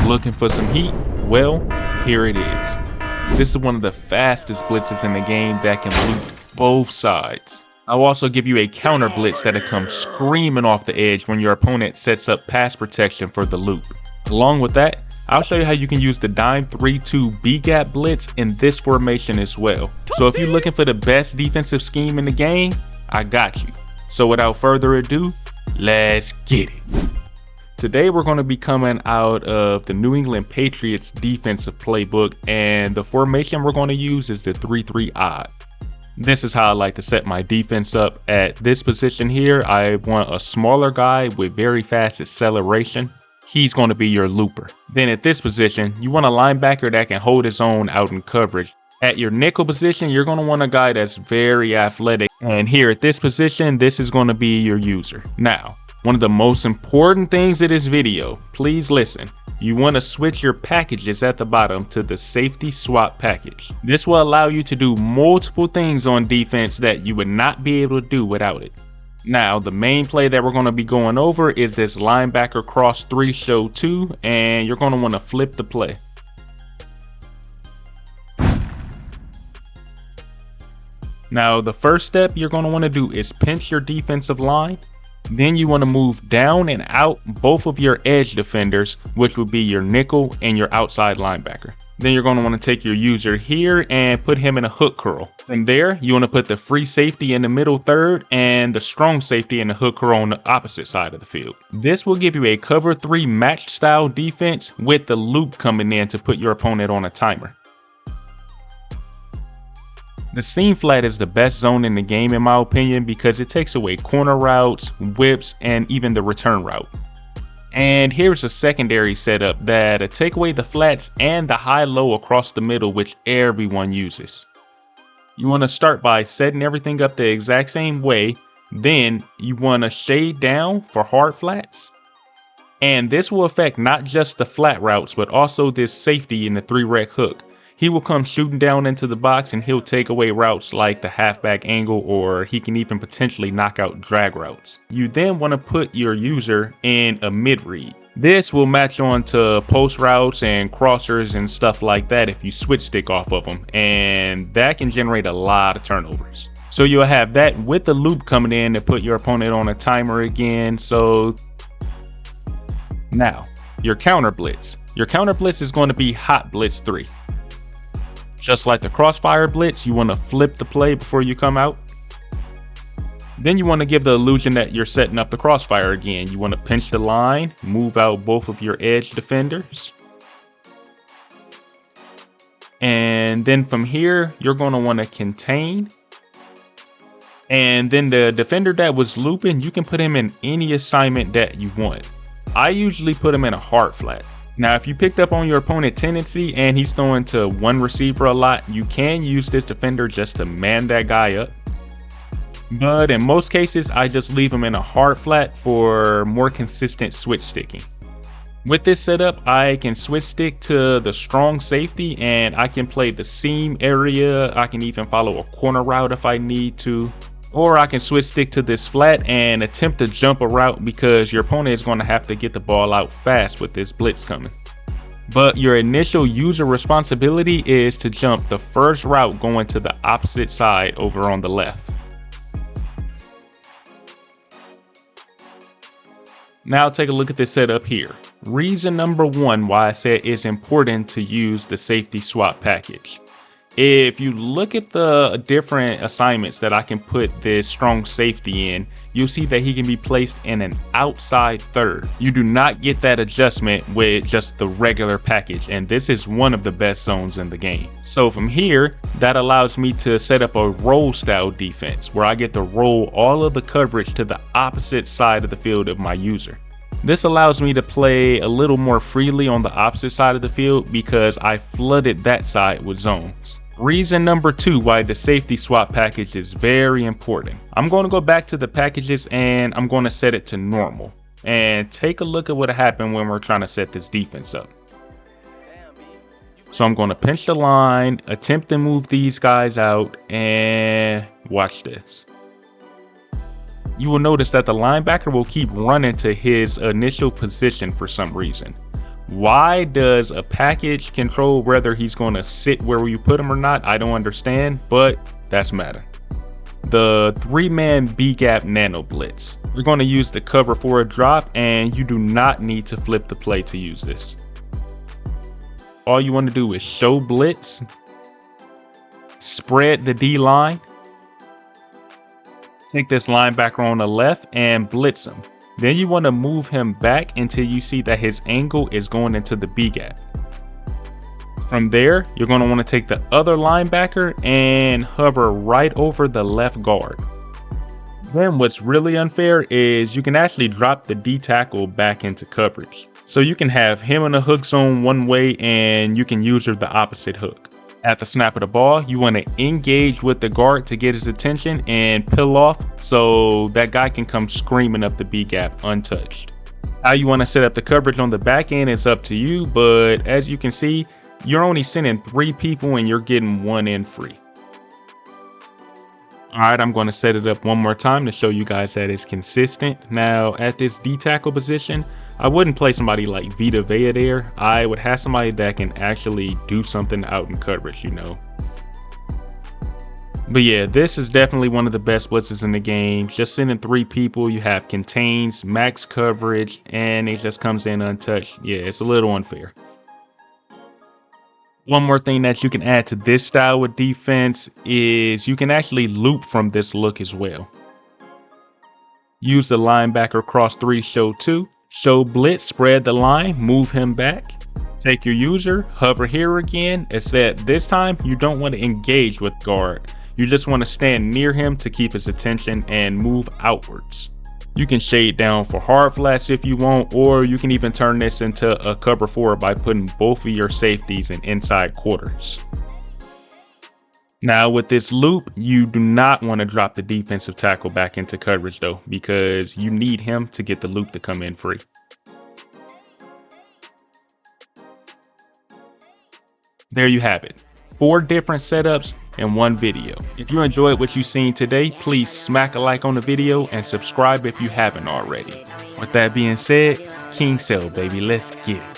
Looking for some heat? Well, here it is. This is one of the fastest blitzes in the game that can loop both sides. I'll also give you a counter blitz that'll come screaming off the edge when your opponent sets up pass protection for the loop. Along with that, I'll show you how you can use the dime 3-2 B-Gap Blitz in this formation as well. So if you're looking for the best defensive scheme in the game, I got you. So without further ado, let's get it. Today we're going to be coming out of the New England Patriots defensive playbook, and the formation we're going to use is the 3-3 odd. This is how I like to set my defense up. At this position here, I want a smaller guy with very fast acceleration. He's going to be your looper. Then at this position, you want a linebacker that can hold his own out in coverage. At your nickel position, you're going to want a guy that's very athletic. And here at this position, this is going to be your user. Now, one of the most important things of this video, please listen. You want to switch your packages at the bottom to the safety swap package. This will allow you to do multiple things on defense that you would not be able to do without it. Now, the main play that we're going to be going over is this linebacker cross 3 show 2, and you're going to want to flip the play. Now, the first step you're going to want to do is pinch your defensive line. Then you want to move down and out both of your edge defenders, which would be your nickel and your outside linebacker. Then you're going to want to take your user here and put him in a hook curl. From there, you want to put the free safety in the middle third and the strong safety in the hook curl on the opposite side of the field. This will give you a cover 3 match style defense with the loop coming in to put your opponent on a timer. The seam flat is the best zone in the game in my opinion because it takes away corner routes, whips, and even the return route. And here's a secondary setup that'll take away the flats and the high-low across the middle, which everyone uses. You want to start by setting everything up the exact same way. Then you want to shade down for hard flats. And this will affect not just the flat routes, but also this safety in the 3-rec hook. He will come shooting down into the box and he'll take away routes like the halfback angle, or he can even potentially knock out drag routes. You then want to put your user in a mid read. This will match on to post routes and crossers and stuff like that if you switch stick off of them, and that can generate a lot of turnovers. So you'll have that with the loop coming in to put your opponent on a timer again. So now your counter blitz. Your counter blitz is going to be hot blitz 3. Just like the crossfire blitz, you want to flip the play before you come out. Then you want to give the illusion that you're setting up the crossfire again. You want to pinch the line, move out both of your edge defenders. And then from here, you're going to want to contain. And then the defender that was looping, you can put him in any assignment that you want. I usually put him in a hard flat. Now, if you picked up on your opponent tendency and he's throwing to one receiver a lot, you can use this defender just to man that guy up. But in most cases, I just leave him in a hard flat for more consistent switch sticking. With this setup, I can switch stick to the strong safety and I can play the seam area. I can even follow a corner route if I need to. Or I can switch stick to this flat and attempt to jump a route because your opponent is going to have to get the ball out fast with this blitz coming. But your initial user responsibility is to jump the first route going to the opposite side over on the left. Now take a look at this setup here. Reason number 1 why I said it's important to use the safety swap package. If you look at the different assignments that I can put this strong safety in, you'll see that he can be placed in an outside third. You do not get that adjustment with just the regular package, and this is one of the best zones in the game. So from here, that allows me to set up a roll style defense where I get to roll all of the coverage to the opposite side of the field of my user. This allows me to play a little more freely on the opposite side of the field because I flooded that side with zones. Reason number 2 why the safety swap package is very important. I'm going to go back to the packages and I'm going to set it to normal. And take a look at what happened when we're trying to set this defense up. So I'm going to pinch the line, attempt to move these guys out, and watch this. You will notice that the linebacker will keep running to his initial position for some reason. Why does a package control whether he's going to sit where you put him or not? I don't understand, but that's Madden. The 3-man B-Gap Nano Blitz. We're going to use the cover for a drop, and you do not need to flip the play to use this. All you want to do is show blitz, spread the D line, take this linebacker on the left and blitz him. Then you want to move him back until you see that his angle is going into the B gap. From there, you're going to want to take the other linebacker and hover right over the left guard. Then what's really unfair is you can actually drop the D tackle back into coverage. So you can have him in the hook zone one way and you can use the opposite hook. At the snap of the ball, you want to engage with the guard to get his attention and peel off so that guy can come screaming up the B gap untouched. How you want to set up the coverage on the back end is up to you, but as you can see, you're only sending 3 people and you're getting 1 in free. Alright, I'm going to set it up one more time to show you guys that it's consistent. Now, at this D tackle position, I wouldn't play somebody like Vita Vea there. I would have somebody that can actually do something out in coverage, you know. But yeah, this is definitely one of the best blitzes in the game. Just sending 3 people, you have contains, max coverage, and it just comes in untouched. Yeah, it's a little unfair. One more thing that you can add to this style of defense is you can actually loop from this look as well. Use the linebacker cross 3, show 2. Show blitz, spread the line, move him back. Take your user, hover here again, except this time you don't want to engage with guard. You just want to stand near him to keep his attention and move outwards. You can shade down for hard flats if you want, or you can even turn this into a cover 4 by putting both of your safeties in inside quarters. Now with this loop, you do not want to drop the defensive tackle back into coverage though, because you need him to get the loop to come in free. There you have it. 4 different setups in one video. If you enjoyed what you've seen today, please smack a like on the video and subscribe if you haven't already. With that being said, King Cell, baby, let's get it.